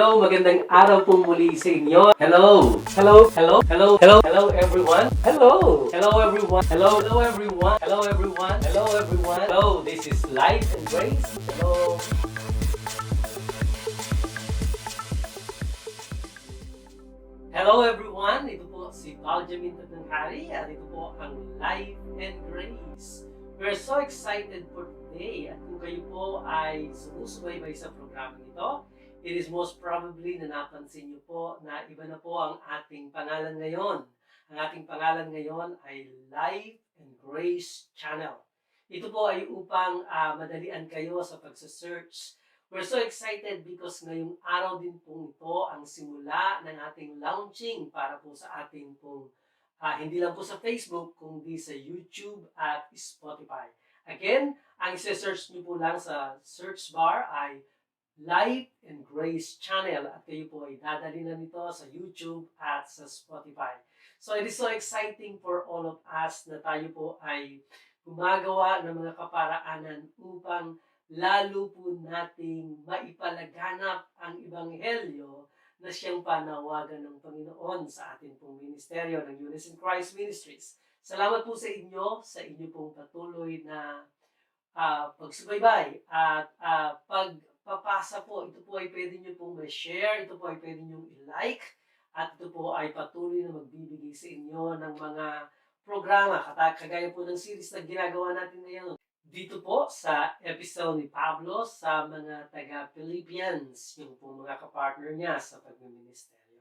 Hello, magandang araw po muli sa inyo. Hello. Hello. Hello. Hello. Hello. Hello everyone. Hello. Hello everyone. Hello. Hello everyone. Hello everyone. Hello everyone. Hello, this is Light and Grace. Hello. Hello everyone. Ito po si Benjamin Tatanghari at ito po ang Light and Grace. We're so excited for today at kung kayo po ay sumusubaybay sa programang ito, it is most probably na napansin niyo po na iba na po ang ating pangalan ngayon. Ang ating pangalan ngayon ay Life and Grace Channel. Ito po ay upang madalian kayo sa pagsasearch. We're so excited because ngayong araw din po ito ang simula ng ating launching para po sa ating pong hindi lang po sa Facebook, kundi sa YouTube at Spotify. Again, ang isa-search niyo po lang sa search bar ay Light and Grace Channel at kayo po ay dadali na nito sa YouTube at sa Spotify. So it is so exciting for all of us na tayo po ay gumagawa ng mga kaparaanan upang lalo po nating maipalaganap ang Ebanghelyo na siyang panawagan ng Panginoon sa ating pong ministeryo ng Eunice in Christ Ministries. Salamat po sa inyo pong patuloy na pagsubaybay at pagpapasa po. Ito po ay pwede nyo pong ma-share, ito po ay pwede nyo i-like, at ito po ay patuloy na magbibigay sa inyo ng mga programa, kagaya po ng series na ginagawa natin ngayon. Dito po sa episode ni Pablo sa mga taga-Philippians, yung po mga kapartner niya sa pagmiministeryo.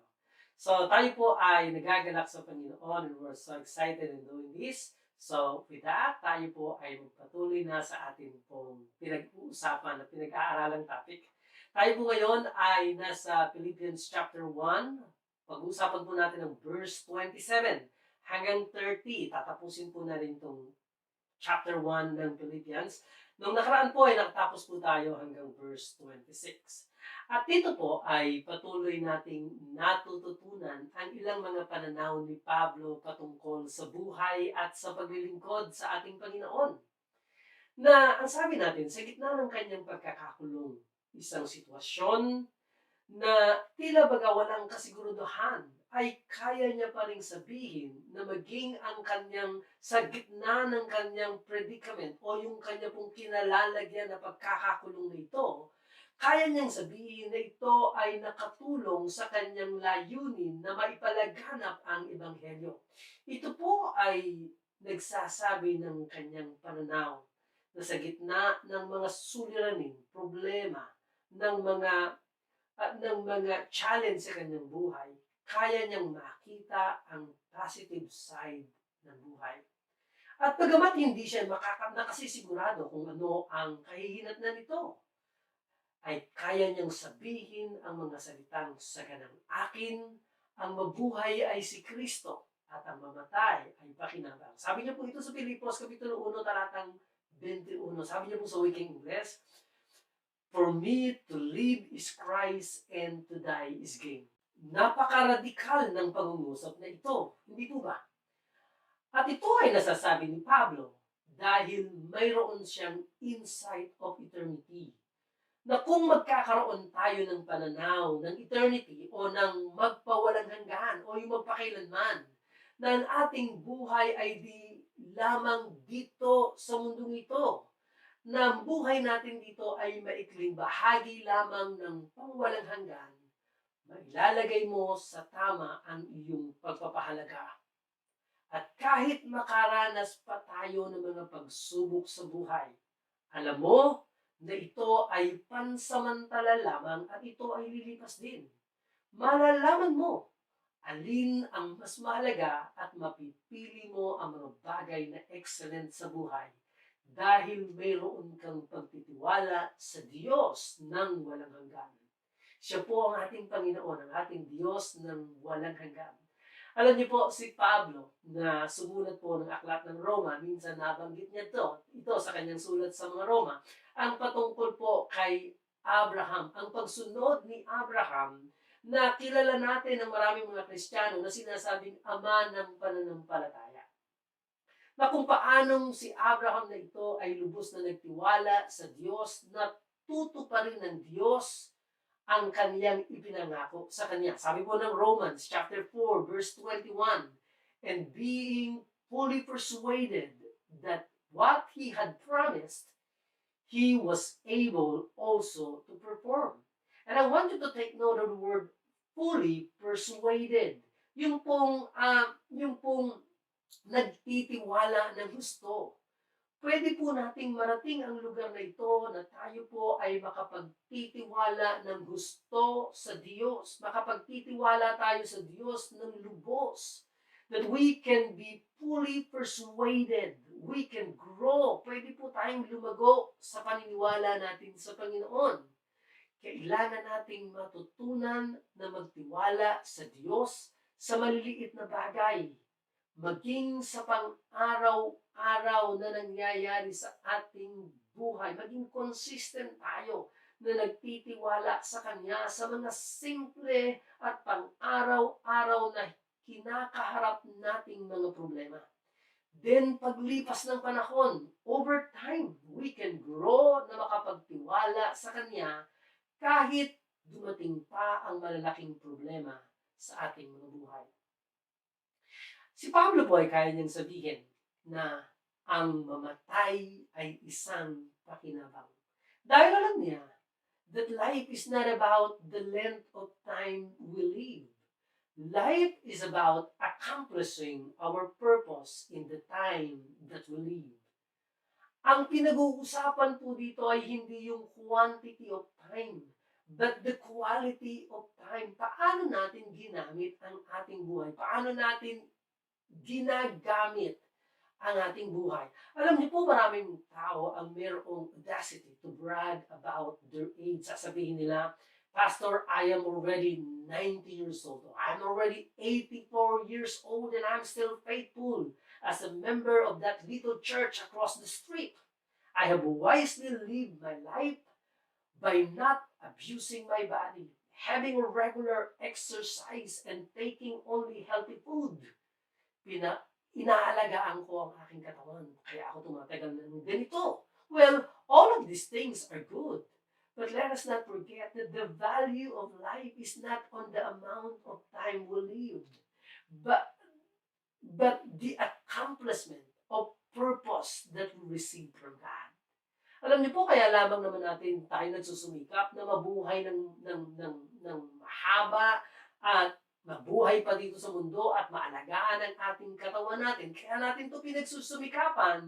So tayo po ay nagagalak sa Panginoon and we're so excited in doing this. So with that, tayo po ay magpatuloy na sa ating pong pinag-uusapan at pinag-aaralang topic. Tayo po ngayon ay nasa Philippians chapter 1. Pag-uusapan po natin ang verse 27 hanggang 30. Tatapusin po na rin itong chapter 1 ng Philippians. Nung nakaraan po ay nakatapos po tayo hanggang verse 26. At dito po ay patuloy nating natututunan ang ilang mga pananaw ni Pablo patungkol sa buhay at sa paglilingkod sa ating Panginoon. Na ang sabi natin, sa gitna ng kanyang pagkakakulong, isang sitwasyon na tila baga walang kasiguruduhan, ay kaya niya pa rin sabihin na maging ang kanyang, sa gitna ng kanyang predicament o yung kanya pong kinalalagyan na pagkakakulong na ito, kaya niyang sabihin na ito ay nakatulong sa kanyang layunin na maipalaganap ang Ebanghelyo. Ito po ay nagsasabi ng kanyang pananaw na sa gitna ng mga suliranin, problema, ng mga challenge sa kanyang buhay, kaya niyang makita ang positive side ng buhay. At bagamat hindi siya nakasisigurado kung ano ang kahihinatnan nito, ay kaya niyang sabihin ang mga salitang saganang akin, ang mabuhay ay si Kristo at ang mamatay ay pakinabang. Sabi niya po ito sa Pilipos, Kapitulo 1, talatang 21. Sabi niya po sa Wikang Ingles, for me to live is Christ and to die is gain. Napaka-radikal ng pangungusap na ito, hindi po ba? At ito ay nasasabi ni Pablo dahil mayroon siyang insight of eternity. Na kung magkakaroon tayo ng pananaw ng eternity o ng magpawalang hanggan o yung magpakailanman, na ang ating buhay ay di lamang dito sa mundong ito, na ang buhay natin dito ay maikling bahagi lamang ng pangwalang hanggan, mailalagay mo sa tama ang iyong pagpapahalaga. At kahit makaranas pa tayo ng mga pagsubok sa buhay, alam mo na ito ay pansamantala lamang at ito ay lilipas din. Malalaman mo alin ang mas mahalaga at mapipili mo ang mga bagay na excellent sa buhay dahil mayroon kang pagtitiwala sa Diyos ng walang hanggan. Siya po ang ating Panginoon, ang ating Diyos ng walang hanggan. Alam niyo po, si Pablo na sumulat po ng Aklat ng Roma, minsan nabanggit niya ito sa kanyang sulat sa mga Roma, ang patungkol po kay Abraham, ang pagsunod ni Abraham na kilala natin ng maraming mga Kristiyano na sinasabing ama ng pananampalataya. Na kung paanong si Abraham na ito ay lubos na nagtiwala sa Diyos na tutuparin ng Diyos ang kaniyang ipinangako sa kanya. Sabi po ng Romans chapter 4 verse 21, and being fully persuaded that what he had promised, he was able also to perform. And I want you to take note of the word fully persuaded. Yung pong nagtitiwala ng gusto. Pwede po nating marating ang lugar na ito na tayo po ay makapagtitiwala ng gusto sa Diyos. Makapagtitiwala tayo sa Diyos ng lubos. That we can be fully persuaded. We can grow. Pwede po tayong lumago sa paniniwala natin sa Panginoon. Kailangan nating matutunan na magtiwala sa Diyos sa maliliit na bagay. Maging sa pang-araw-araw na nangyayari sa ating buhay. Maging consistent tayo na nagtitiwala sa Kanya sa mga simple at pang-araw-araw na kinakaharap nating mga problema. Then, paglipas ng panahon, over time, we can grow na makapagtiwala sa Kanya kahit dumating pa ang malalaking problema sa ating mga buhay. Si Pablo po ay kaya niyang sabihin na ang mamatay ay isang pakinabang. Dahil alam niya that life is not about the length of time we live. Life is about accomplishing our purpose in the time that we live. Ang pinag-uusapan po dito ay hindi yung quantity of time, but the quality of time. Paano natin ginamit ang ating buhay? Paano natin ginagamit ang ating buhay? Alam niyo po, maraming tao ang mayroong audacity to brag about their age. Sasabihin nila, Pastor, I am already 90 years old. I'm already 84 years old and I'm still faithful as a member of that little church across the street. I have wisely lived my life by not abusing my body, having a regular exercise and taking only healthy food. Inaalagaan ko ang aking katawan, kaya ako tumatagal ng ganito. Well, all of these things are good. But let us not forget that the value of life is not on the amount of time we lived, but the accomplishment of purpose that we receive from God. Alam niyo po, kaya lamang naman natin tayo nagsusumikap na mabuhay ng mahaba at mabuhay pa dito sa mundo at maalagaan ang ating katawan natin. Kaya natin ito pinagsusumikapan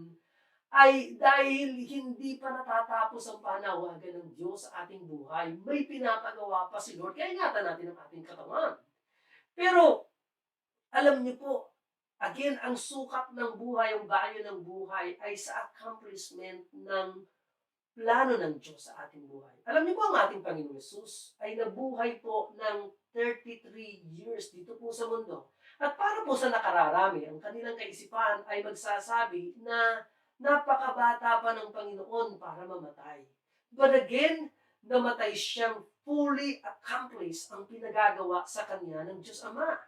ay dahil hindi pa natatapos ang panawagan ng Diyos sa ating buhay. May pinapagawa pa si Lord. Kaya ingatan natin ang ating katawan. Pero, alam niyo po, again, ang sukat ng buhay, ang value ng buhay ay sa accomplishment ng plano ng Diyos sa ating buhay. Alam niyo po, ang ating Panginoon Hesus ay nabuhay po ng 33 years dito po sa mundo. At para po sa nakararami, ang kanilang kaisipan ay magsasabi na napakabata pa ng Panginoon para mamatay. But again, namatay siyang fully accomplished ang pinagagawa sa kanya ng Diyos Ama.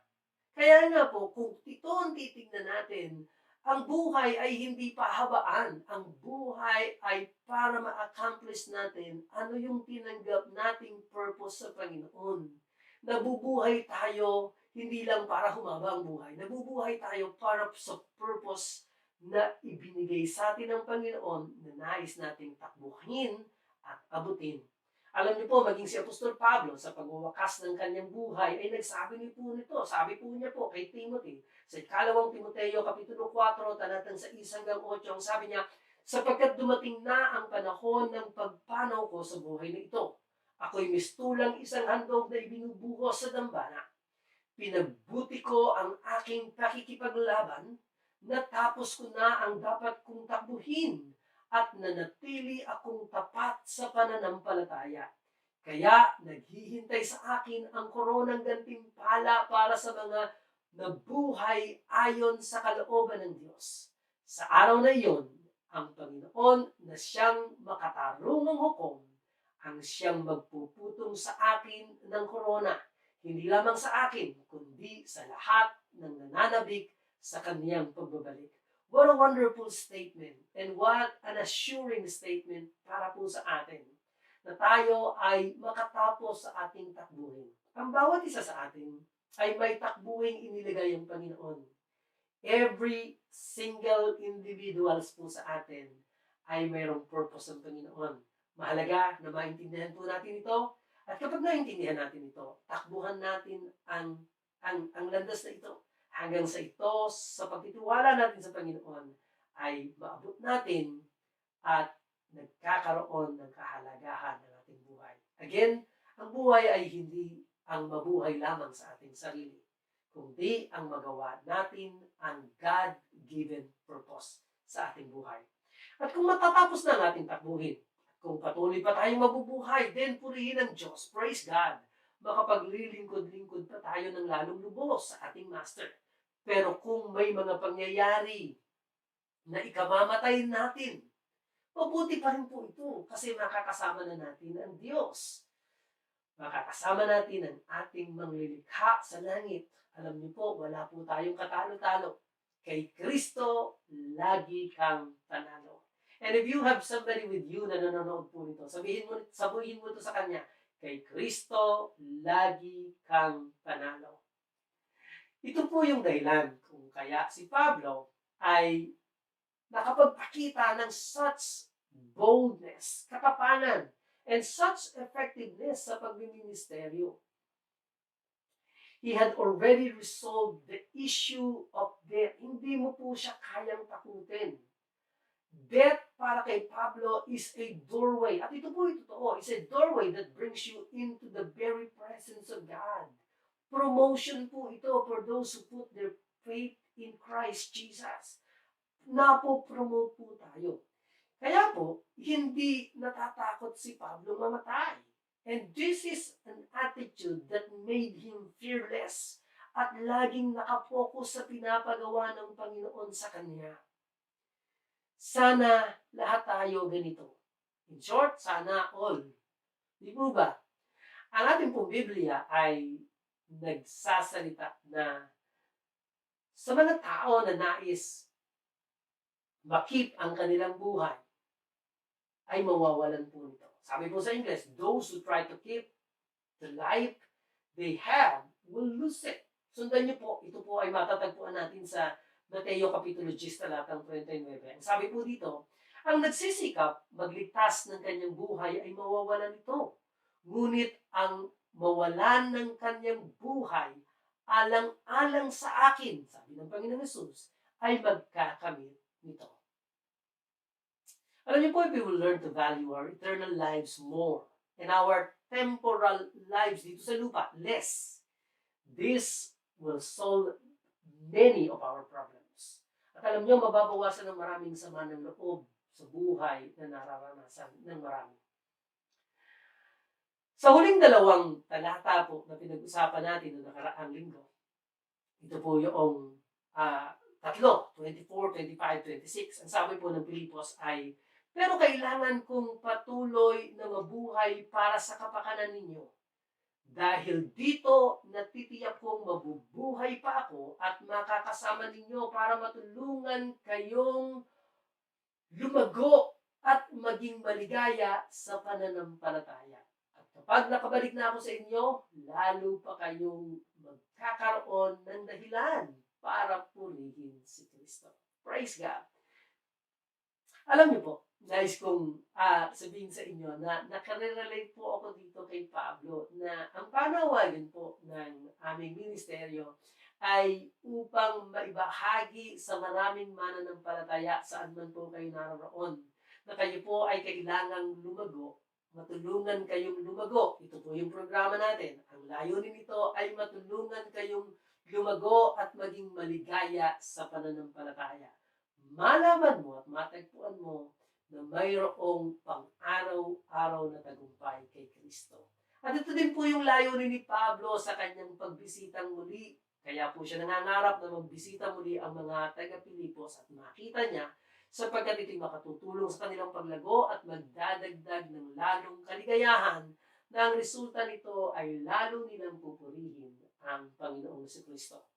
Kaya nga po, kung ito ang titignan natin, ang buhay ay hindi pahabaan. Ang buhay ay para ma-accomplish natin ano yung tinanggap nating purpose sa Panginoon. Nabubuhay tayo hindi lang para humaba ang buhay. Nabubuhay tayo para sa purpose na ibinigay sa atin ng Panginoon na nais nating takbuhin at abutin. Alam niyo po, maging si Apostol Pablo sa pagwawakas ng kanyang buhay ay nagsabi niyo po nito. Sabi po niya po kay Timothy, sa 2 Timoteo Kapitulo 4, talatang 6 hanggang 8, ang sabi niya, sapagkat dumating na ang panahon ng pagpanaw ko sa buhay na ito. Ako'y mistulang isang handog na ibinubuhos sa dambana. Pinagbuti ko ang aking pakikipaglaban, natapos ko na ang dapat kong takbuhin at nanatili akong tapat sa pananampalataya. Kaya naghihintay sa akin ang koronang gantimpala para sa mga nabuhay ayon sa kalooban ng Diyos. Sa araw na iyon, ang Panginoon na siyang makatarungang hukom ang siyang magpuputong sa akin ng korona, hindi lamang sa akin, kundi sa lahat ng nananabik sa kaniyang pagbabalik. What a wonderful statement and what an assuring statement para po sa atin. na tayo ay makatapos sa ating takbuhin. Ang bawat isa sa atin ay may takbuhin inilagay ang Panginoon. Every single individuals po sa atin ay mayroong purpose ng Panginoon. Mahalaga na maintindihan po natin ito. At kapag naintindihan natin ito, takbuhan natin ang landas na ito. Hanggang sa ito, sa pagtitiwala natin sa Panginoon, ay maabot natin at nagkakaroon ng kahalagahan ng ating buhay. Again, ang buhay ay hindi ang mabuhay lamang sa ating sarili, kundi ang magawa natin ang God-given purpose sa ating buhay. At kung matatapos na natin takbuhin, kung patuloy pa tayong mabubuhay, then purihin ang Diyos. Praise God. Makapaglilingkod-lingkod pa tayo ng lalong lubos sa ating Master. Pero kung may mga pangyayari na ikamamatay natin, mabuti pa rin po ito kasi makakasama na natin ang Diyos. Makakasama natin ang ating manglilikha sa langit. Alam niyo po, wala po tayong katalo-talo. Kay Kristo, lagi kang panalo. And if you have somebody with you na nanonood po nito, sabihin mo ito sa kanya, kay Kristo, lagi kang panalo. Ito po yung dahilan kung kaya si Pablo ay nakapagpakita ng such boldness, katapangan, and such effectiveness sa pagmiministeryo. He had already resolved the issue of death. Hindi mo po siya kayang takutin. Death para kay Pablo is a doorway. At ito po yung totoo. It's a doorway that brings you into the very presence of God. Promotion po ito for those who put their faith in Christ Jesus. Napo-promote po tayo. Kaya po, hindi natatakot si Pablo mamatay. And this is an attitude that made him fearless at laging nakapokus sa pinapagawa ng Panginoon sa kanya. Sana lahat tayo ganito. In short, sana all. Di po ba? Ang ating pong Biblia ay nagsasalita na sa mga tao na nais makip ang kanilang buhay, ay mawawalan po nito. Sabi po sa English, those who try to keep the life they have will lose it. Sundan niyo po, ito po ay matatagpuan natin sa Mateo Kapitulo 10, talatang 29. Ang sabi po dito, ang nagsisikap magligtas ng kanyang buhay ay mawawalan ito. Ngunit ang mawalan ng kanyang buhay alang-alang sa akin, sabi ng Panginoon Hesus, ay magkakamit nito. Alam niyo po, if we will learn to value our eternal lives more and our temporal lives dito sa lupa less, this will solve many of our problems. At alam niyo, mababawasan ng maraming sama ng loob sa buhay na nararanasan ng marami. Sa huling dalawang talata po na pinag-usapan natin noong nakaraang linggo, ito po yung tatlo, 24, 25, 26. Ang sabi po ng Pilipos ay, pero kailangan kong patuloy na mabuhay para sa kapakanan ninyo. Dahil dito, natitiyak kong mabubuhay pa ako at makakasama ninyo para matulungan kayong lumago at maging maligaya sa pananampalataya. At kapag nakabalik na ako sa inyo, lalo pa kayong magkakaroon ng dahilan para purihin si Kristo. Praise God! Alam niyo po, nais kong sabihin sa inyo na nakarelate po ako dito kay Pablo na ang panawagan po ng aming ministeryo ay upang maibahagi sa maraming mananampalataya saan man po kayo naroon na kayo po ay kailangang lumago, matulungan kayong lumago. Ito po yung programa natin. Ang layunin nito ay matulungan kayong lumago at maging maligaya sa pananampalataya. Malaman mo at matagpuan mo na mayroong pang-araw-araw na tagumpay kay Kristo. At ito din po yung layunin ni Pablo sa kanyang pagbisitang muli. Kaya po siya nangangarap na magbisita muli ang mga taga-Pilipos at makita niya sapagkat ito'y makatutulong sa kanilang paglago at magdadagdag ng lalong kaligayahan na ang resulta nito ay lalo nilang pupurihin ang Panginoong Kristo.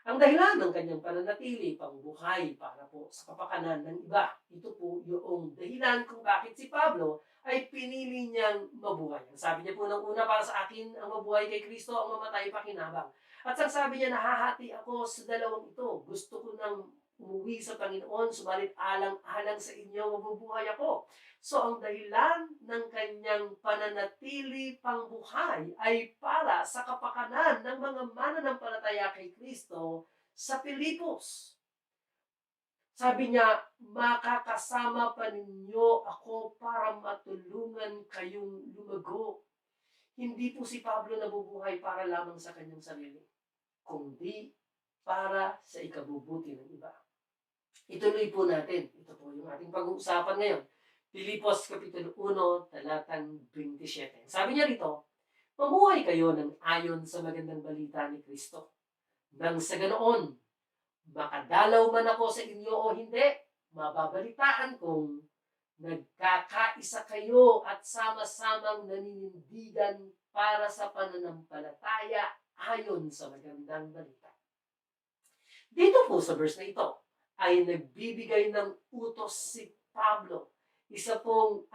Ang dahilan ng kanyang pananatili, pangbuhay para po sa kapakanan ng iba. Ito po yung dahilan kung bakit si Pablo ay pinili niyang mabuhay. Ang sabi niya po ng una, para sa akin, ang mabuhay kay Kristo, ang mamatay pakinabang. At ang sabi niya, nahahati ako sa dalawang ito. Gusto ko nang umuwi sa Panginoon, subalit alang-alang sa inyo, mabubuhay ako. So ang dahilan ng kanyang pananatili pang buhay ay para sa kapakanan ng mga mananampalataya kay Kristo sa Pilipos. Sabi niya, makakasama pa ninyo ako para matulungan kayong lumago. Hindi po si Pablo nabubuhay para lamang sa kanyang sarili, kundi para sa ikabubuti ng iba. Ituloy po natin. Ito po yung ating pag-uusapan ngayon. Filipos Kapitulo 1, talatang 27. Sabi niya rito, mamuhay kayo ng ayon sa magandang balita ni Kristo. Nang sa ganoon, makadalaw man ako sa inyo o hindi, mababalitaan kong nagkakaisa kayo at sama-samang naninindigan para sa pananampalataya ayon sa magandang balita. Dito po sa verse na ito ay nagbibigay ng utos si Pablo. Isa pong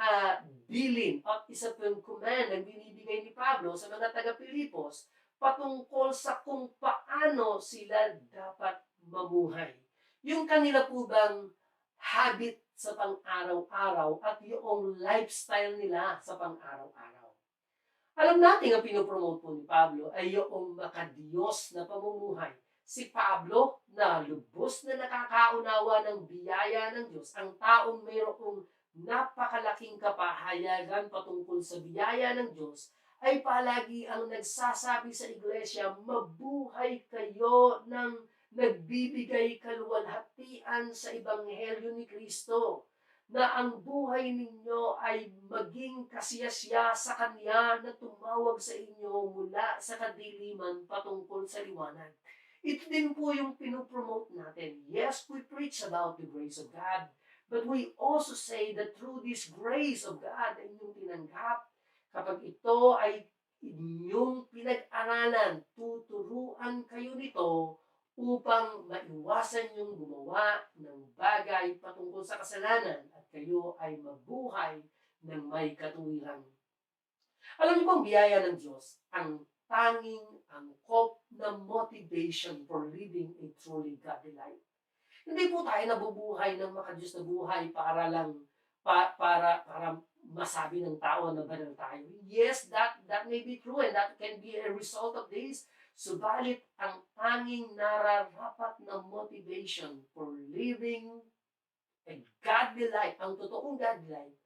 bilin at isa pong command ang binibigay ni Pablo sa mga taga-Pilipos patungkol sa kung paano sila dapat mamuhay. Yung kanila po bang habit sa pang-araw-araw at yung lifestyle nila sa pang-araw-araw. Alam natin ang pinopromote po ni Pablo ay yung makadiyos na pamumuhay. Si Pablo na lubos na nakakaunawa ng biyaya ng Diyos, ang taong mayroong napakalaking kapahayagan patungkol sa biyaya ng Diyos, ay palagi ang nagsasabi sa iglesia, mabuhay kayo ng nagbibigay kaluwalhatian sa Ebanghelyo ni Kristo, na ang buhay ninyo ay maging kasiyasya sa Kanya na tumawag sa inyo mula sa kadiliman patungkol sa liwanag. Ito din po yung pinopromote natin. Yes, we preach about the grace of God, but we also say that through this grace of God na inyong tinanggap, kapag ito ay inyong pinag-aralan, tuturuan kayo nito upang maiwasan yung gumawa ng bagay patungkol sa kasalanan at kayo ay mabuhay ng may katuwiran. Alam niyo pong biyaya ng Diyos, ang tanging angkop na motivation for living a truly godly life. Hindi po tayo nabubuhay ng makadiyos na buhay para lang para masabi ng tao na banal tayo. Yes, that may be true and that can be a result of this. Subalit ang tanging nararapat na motivation for living a godly life, ang totoong godly life,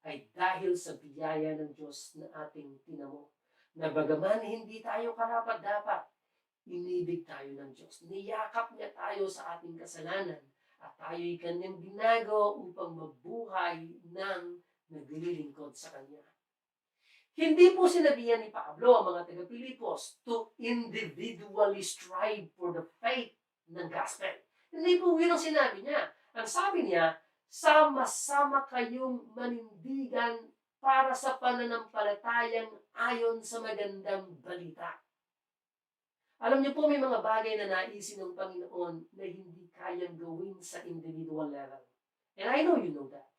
ay dahil sa biyaya ng Diyos na ating tinamo. Na bagaman hindi tayo karapat-dapat, inibig tayo ng Diyos. Niyakap niya tayo sa ating kasalanan at tayo'y kanyang binago upang mabuhay ng naglilingkod sa Kanya. Hindi po sinabihan ni Pablo ang mga taga-Pilipos to individually strive for the faith ng gospel. Hindi po yun ang sinabi niya. Ang sabi niya, sama-sama kayong manindigan para sa pananampalatayang ayon sa magandang balita. Alam niyo po, may mga bagay na naisin ng Panginoon na hindi kayang gawin sa individual level. And I know you know that.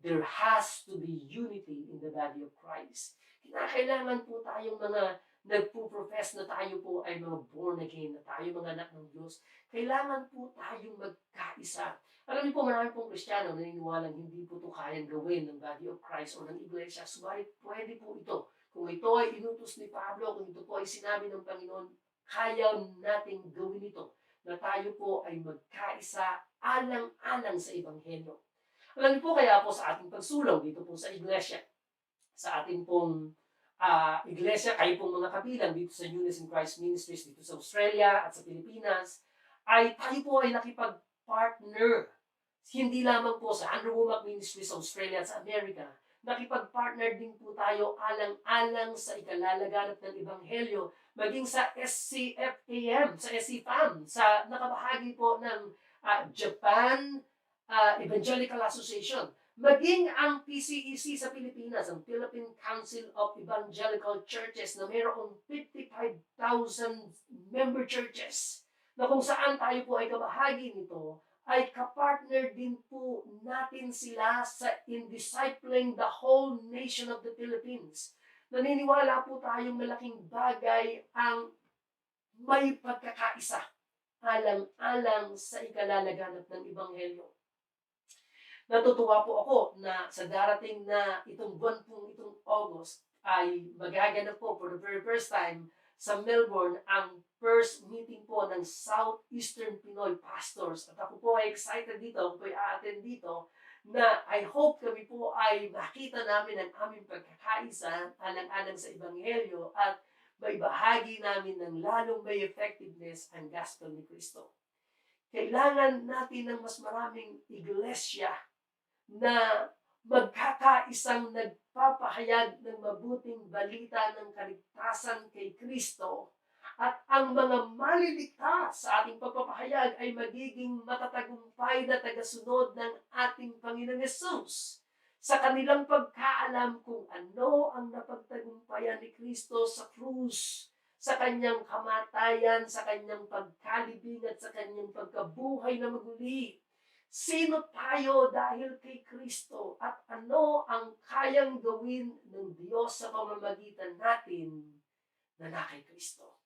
There has to be unity in the body of Christ. Kinakailangan po tayong mga nagpo-profess na tayo po ay mga born again, na tayo mga anak ng Diyos. Kailangan po tayong magkaisa. Alam niyo po, marami pong Kristiyano naniniwalang hindi po ito kayang gawin ng body of Christ o ng Iglesia. Subalit pwede po ito. Kung ito ay inutos ni Pablo, kung ito po ay sinabi ng Panginoon, kaya nating gawin ito, na tayo po ay magkaisa alang-alang sa Ebanghelyo. Alam niyo po, kaya po sa ating pagsulong dito po sa iglesia, sa ating pong iglesia, kayo pong mga kabilang dito sa Eunice in Christ Ministries dito sa Australia at sa Pilipinas, ay tayo po ay nakipag-partner. Hindi lamang po sa Andrew Wommack Ministries sa Australia at sa Amerika, nakipag-partner din po tayo alang-alang sa ikalalaganap ng Ebanghelyo, maging sa SCFAM, sa SCFAM, sa nakabahagi po ng Japan Evangelical Association, maging ang PCEC sa Pilipinas, ang Philippine Council of Evangelical Churches, na mayroong 55,000 member churches, na kung saan tayo po ay kabahagi nito, ay kapartner din po natin sila in discipling the whole nation of the Philippines. Naniniwala po tayong malaking bagay ang may pagkakaisa alang-alang sa ikalalaganap ng Ebanghelyo. Natutuwa po ako na sa darating na itong buwan pong itong August ay magaganap po for the very first time sa Melbourne ang first meeting po ng Southeastern Pinoy Pastors. At ako po ay excited dito, ako po ay a-attend dito, na I hope kami po ay makita namin ang aming pagkakaisa alang-alang sa Ebanghelyo at may bahagi namin ng lalong may effectiveness ang gospel ni Kristo. Kailangan natin ng mas maraming iglesia na magkakaisang nagpapahayag ng mabuting balita ng kaligtasan kay Kristo at ang mga malilikha sa ating pagpapahayag ay magiging matatagumpay na tagasunod ng ating Panginoon Hesus sa kanilang pagkaalam kung ano ang napagtagumpayan ni Kristo sa krus, sa kanyang kamatayan, sa kanyang pagkalibing at sa kanyang pagkabuhay na maguli. Sino tayo dahil kay Kristo at ano ang kayang gawin ng Diyos sa pamamagitan natin na kay Kristo.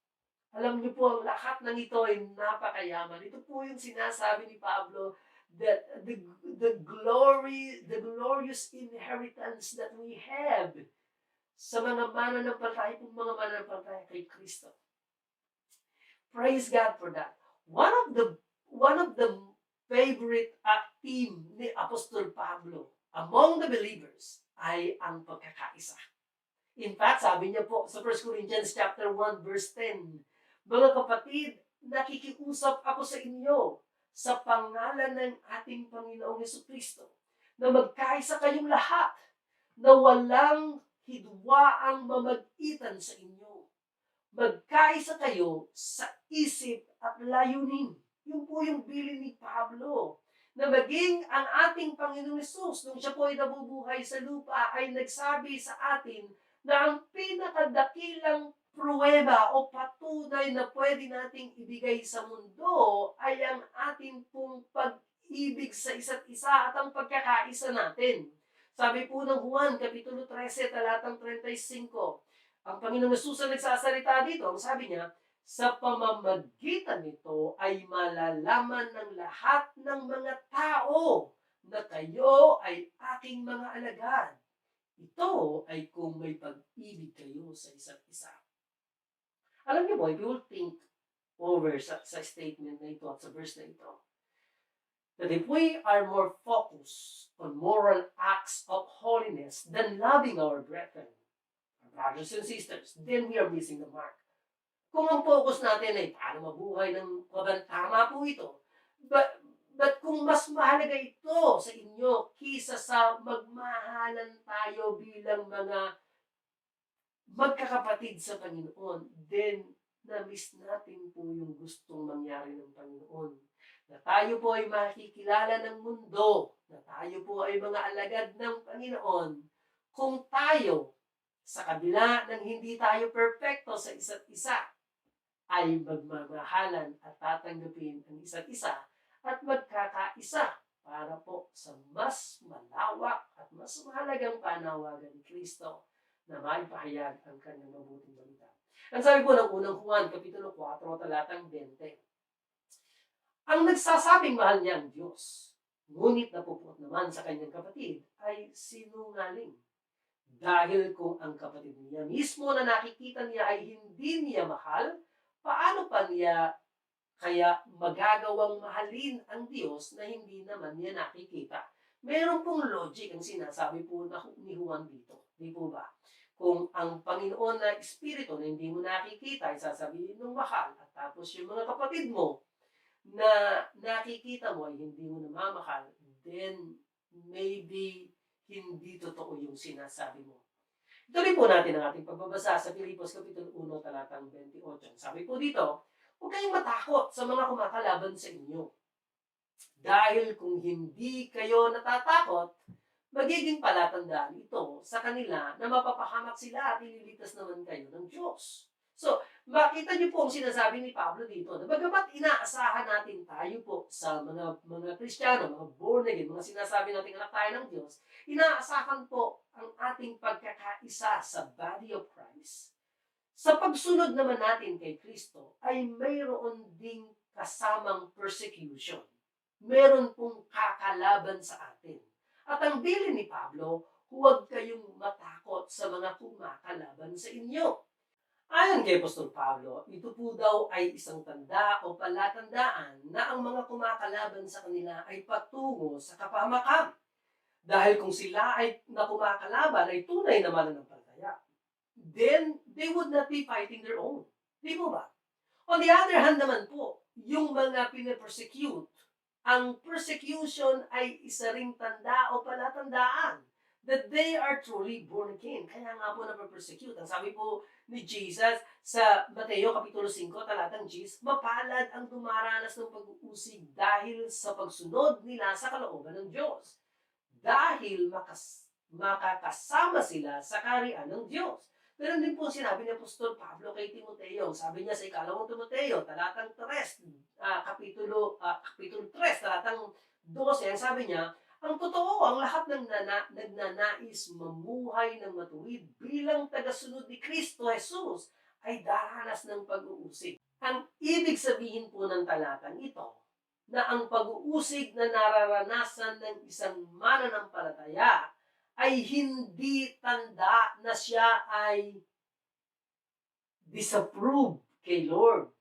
Alam niyo po, ang lahat ng ito ay napakayaman. Ito po yung sinasabi ni Pablo that the glorious inheritance that we have sa mga mananampalataya kay Kristo. Praise God for that. One of the favorite theme ni Apostol Pablo among the believers ay ang pagkakaisa. In fact, sabi niya po sa 1 Corinthians chapter 1 verse 10, mga kapatid, nakikiusap ako sa inyo sa pangalan ng ating Panginoong Jesucristo na magkaisa kayong lahat na walang hidwaang mamag-itan sa inyo. Magkaisa kayo sa isip at layunin. Yun po yung bilin ni Pablo, na maging ang ating Panginoong Hesus, nung siya po ay nabubuhay sa lupa, ay nagsabi sa atin na ang pinakadakilang pruweba o patunay na pwede nating ibigay sa mundo ay ang ating pong pag-ibig sa isa't isa at ang pagkakaisa natin. Sabi po ng Juan, Kapitulo 13, talatang 35, ang Panginoong Hesus ang nagsasalita dito, ang sabi niya, sa pamamagitan nito ay malalaman ng lahat ng mga tao na kayo ay aking mga alagad. Ito ay kung may pag-ibig kayo sa isa't isa. Alam niyo po, if you will think over sa statement na ito at sa verse na ito, that if we are more focused on moral acts of holiness than loving our brethren, our brothers and sisters, then we are missing the mark. Kung ang focus natin ay paano mabuhay ng tama po ito. But kung mas mahalaga ito sa inyo kisa sa magmahalan tayo bilang mga magkakapatid sa Panginoon, then na-miss natin po yung gustong mangyari ng Panginoon. Na tayo po ay makikilala ng mundo, na tayo po ay mga alagad ng Panginoon, kung tayo, sa kabila ng hindi tayo perfecto sa isa't isa, ay magmamahalan at tatanggapin ang isa't isa at magkakaisa para po sa mas malawak at mas mahalagang panawagan ni Kristo na maipahayag ang kanyang mabuting balita. Ang sabi po ng unang Juan, Kapitulo 4, talatang 20, ang nagsasabing mahal niya ang Diyos, ngunit napupot naman sa kanyang kapatid, ay sinungaling. Dahil kung ang kapatid niya mismo na nakikita niya ay hindi niya mahal, paano pa niya kaya magagawang mahalin ang Diyos na hindi naman niya nakikita? Meron pong logic ang sinasabi po ni Juan dito. Di po ba? Kung ang Panginoon na Espiritu na hindi mo nakikita ay sasabihin ng mahal at tapos yung mga kapatid mo na nakikita mo ay hindi mo namamahal, then maybe hindi totoo yung sinasabi mo. Tuloy po natin ang ating pagbabasa sa Filipos Kapitulo 1, talatang 28. Sabi po dito, huwag kayong matakot sa mga kumakalaban sa inyo. Dahil kung hindi kayo natatakot, magiging palatandaan ito sa kanila na mapapahamak sila at ililigtas naman kayo ng Diyos. So, makita niyo po ang sinasabi ni Pablo dito na bagamat inaasahan natin tayo po sa mga Kristiyano, mga born again, mga sinasabi natin anak tayo ng Diyos, inaasahan po ang ating pagkakaisa sa body of Christ. Sa pagsunod naman natin kay Kristo ay mayroon ding kasamang persecution. Meron pong kakalaban sa atin. At ang bilin ni Pablo, huwag kayong matakot sa mga kumakalaban sa inyo. Ayon kay Apostol Pablo, ito po daw ay isang tanda o palatandaan na ang mga kumakalaban sa kanila ay patungo sa kapahamakan. Dahil kung sila ay na kumakalaban ay tunay na mananampalataya, then they would not be fighting their own. Di po ba? On the other hand naman po, yung mga pinapersecute, ang persecution ay isa ring tanda o palatandaan that they are truly born again. Kaya nga po napapersecute. Ang sabi po ni Jesus sa Mateo Kapitulo 5, talatang 10, mapalad ang dumaranas ng pag-uusig dahil sa pagsunod nila sa kalooban ng Diyos. Dahil makakasama sila sa kaharian ng Diyos. Ganun din po sinabi ni Apostol Pablo kay Timoteo. Sabi niya sa ikalawang Timoteo, talatang 3, kapitulo 3, talatang 12, ang sabi niya, ang totoo, ang lahat ng nagnanais mamuhay ng matuwid bilang tagasunod ni Kristo Jesus ay daranas ng pag-uusig. Ang ibig sabihin po ng talatang ito, na ang pag-uusig na nararanasan ng isang mananampalataya ay hindi tanda na siya ay disapproved kay Lord.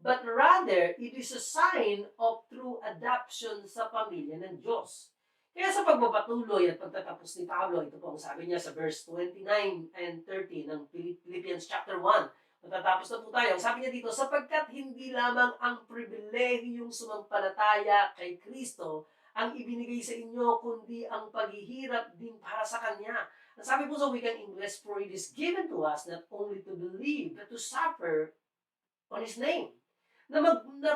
But rather, it is a sign of true adoption sa pamilya ng Diyos. Kaya sa pagpapatuloy at pagtatapos ni Pablo, ito po ang sabi niya sa verse 29 and 30 ng Philippians chapter 1. Matatapos na po tayo. Ang sabi niya dito, sapagkat hindi lamang ang pribilehiyong sumampalataya kay Kristo ang ibinigay sa inyo, kundi ang paghihirap din para sa Kanya. Ang sabi po sa wikang English, for it is given to us not only to believe, but to suffer on His name. Na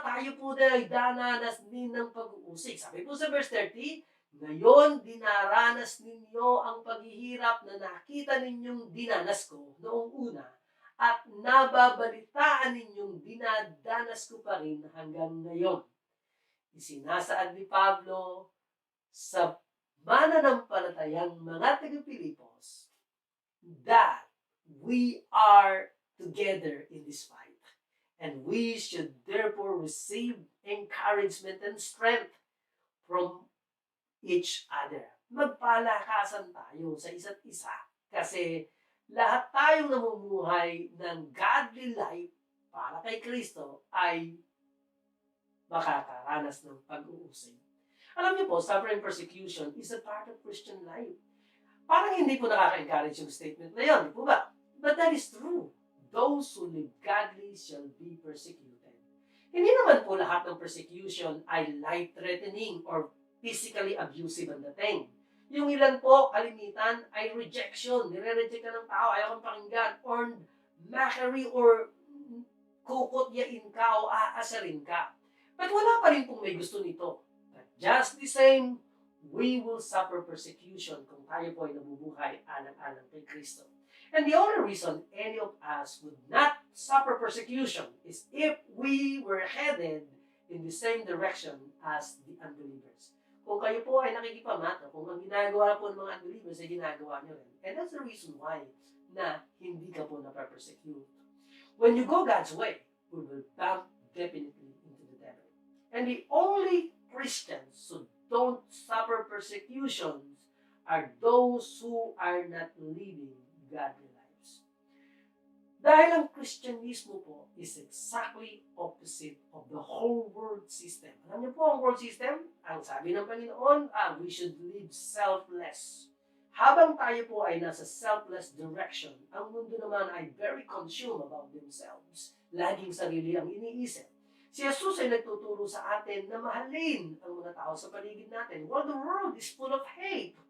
tayo po ay dananas din ng pag-uusig. Sabi po sa verse 30, ngayon dinaranas ninyo ang paghihirap na nakita ninyong dinanas ko noong una at nababalitaan ninyong dinadanas ko pa rin hanggang ngayon. Isinasaad ni Pablo sa mananampalatayang mga taga-Pilipos that we are together in this fight. And we should therefore receive encouragement and strength from each other. Magpalakasan tayo sa isa't isa kasi lahat tayong namumuhay ng godly life para kay Kristo ay makakaranas ng pag-uusig. Alam niyo po, suffering persecution is a part of Christian life. Parang hindi po nakaka-encourage yung statement na yun, di po ba? But that is true. Those who live godly shall be persecuted. Hindi naman po lahat ng persecution ay life-threatening or physically abusive ang dating. Yung ilan po, kalimitan, ay rejection. Nire-reject ka ng tao, ayaw kang pakinggan, or mockery, or kukutyain ka o aasarin ka. But wala pa rin pong may gusto nito. But just the same, we will suffer persecution kung tayo po ay nabubuhay alang-alang kay Kristo. And the only reason any of us would not suffer persecution is if we were headed in the same direction as the unbelievers. Kung kayo po ay nakikipamato, kung ang ginagawa po ng mga unbelievers ay ginagawa nyo rin. And that's the reason why na hindi ka po napapersecute. When you go God's way, we will bump definitely into the devil. And the only Christians who don't suffer persecutions are those who are not living godly lives. Dahil ang Christianismo po is exactly opposite of the whole world system. Alam niyo po ang world system? Ang sabi ng Panginoon, we should live selfless. Habang tayo po ay nasa selfless direction, ang mundo naman ay very consumed about themselves. Laging sarili ang iniisip. Si Jesus ay nagtuturo sa atin na mahalin ang mga tao sa paligid natin while the world is full of hate.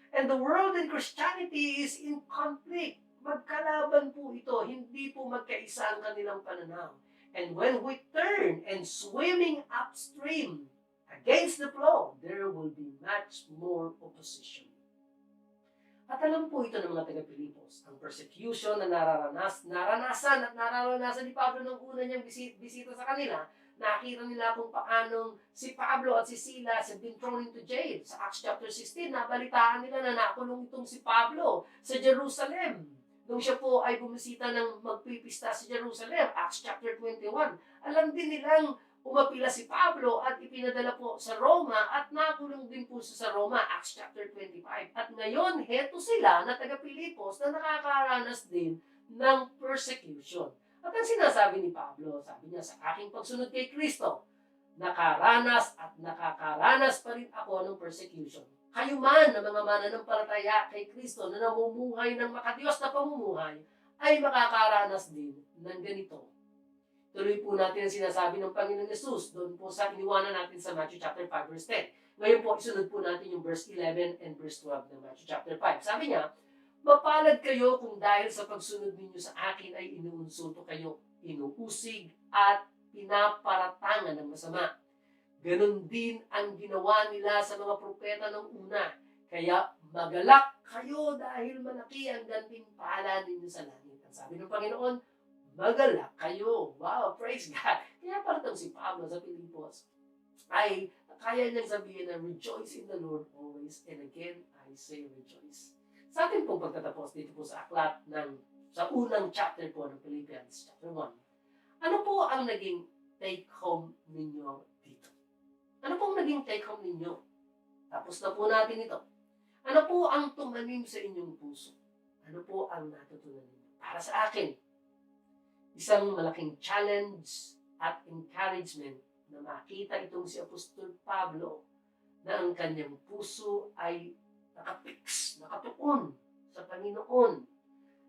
And the world and Christianity is in conflict. Magkalaban po ito. Hindi po magkaisa ang kanilang pananaw. And when we turn and swimming upstream against the flow, there will be much more opposition. At At alam po ito ng mga taga-Pilipos, ang persecution na nararanasan ni Pablo nung una niyang bisita sa kanila. Nakita nila kung paanong si Pablo at si Silas have been thrown into jail. Sa Acts chapter 16, nabalitaan nila na nakulong itong si Pablo sa Jerusalem. Nung siya po ay bumisita ng magpipista sa Jerusalem, Acts chapter 21, alam din nilang umapila si Pablo at ipinadala po sa Roma at nakulong din po sa Roma, Acts chapter 25. At ngayon, heto sila na taga-Pilipos na nakakaranas din ng persecution. At ang sinasabi ni Pablo, sabi niya, sa aking pagsunod kay Kristo, nakaranas at nakakaranas pa rin ako ng persecution. Kayo man na mga mananampalataya kay Kristo na namumuhay ng makadiyos na pamumuhay, ay makakaranas din ng ganito. Tuloy po natin ang sinasabi ng Panginoon Yesus doon po sa iniwanan natin sa Matthew chapter 5 verse 10. Ngayon po, isunod po natin yung verse 11 and verse 12 ng Matthew chapter 5. Sabi niya, mapalad kayo kung dahil sa pagsunod ninyo sa akin ay inuunsulto kayo, inuusig at pinaparatangan ng masama. Ganon din ang ginawa nila sa mga propeta ng una. Kaya magalak kayo dahil malaki ang gantimpala ninyo sa langit. Ang sabi ng Panginoon, magalak kayo. Wow, praise God. Kaya parang si Pablo sa Pilipos ay kaya niyang sabihin na rejoice in the Lord always, and again I say rejoice. Sa ating pong pagtatapos dito po sa aklat sa unang chapter po ng Philippians chapter 1, ano po ang naging take-home ninyo dito? Ano po ang naging take-home ninyo? Tapos na po natin ito. Ano po ang tumanim sa inyong puso? Ano po ang natutunan ninyo? Para sa akin, isang malaking challenge at encouragement na makita itong si Apostol Pablo na ang kanyang puso ay nakatuon sa Panginoon,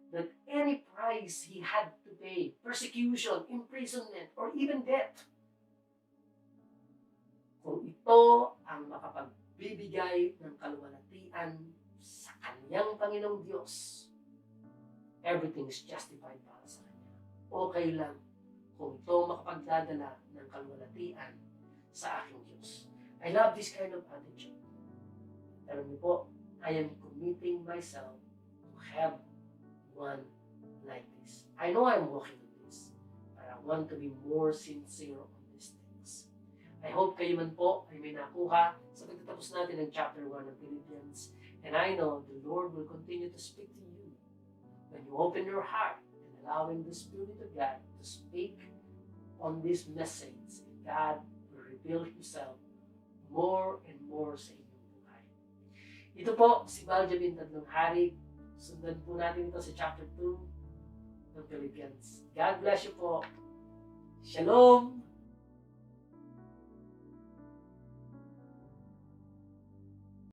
that any price he had to pay, persecution, imprisonment, or even death, kung ito ang makapagbibigay ng kaluwalhatian sa kanyang Panginoong Diyos, everything is justified para sa Kanya. Okay lang kung ito makapagdadala ng kaluwalhatian sa aking Diyos. I love this kind of attitude. Alam niyo po, I am committing myself to have one like this. I know I'm working on this, but I want to be more sincere on these things. I hope kayo man po ay may nakuha sa pagtatapos natin ng chapter 1 ng Philippians. And I know the Lord will continue to speak to you when you open your heart and allowing the Spirit of God to speak on this message. And God will reveal Himself more and more sa inyong buhay. Ito po si Benjamin Tadlong Hari. Sundan po natin ito sa chapter 2 ng Philippians. God bless you po. Shalom!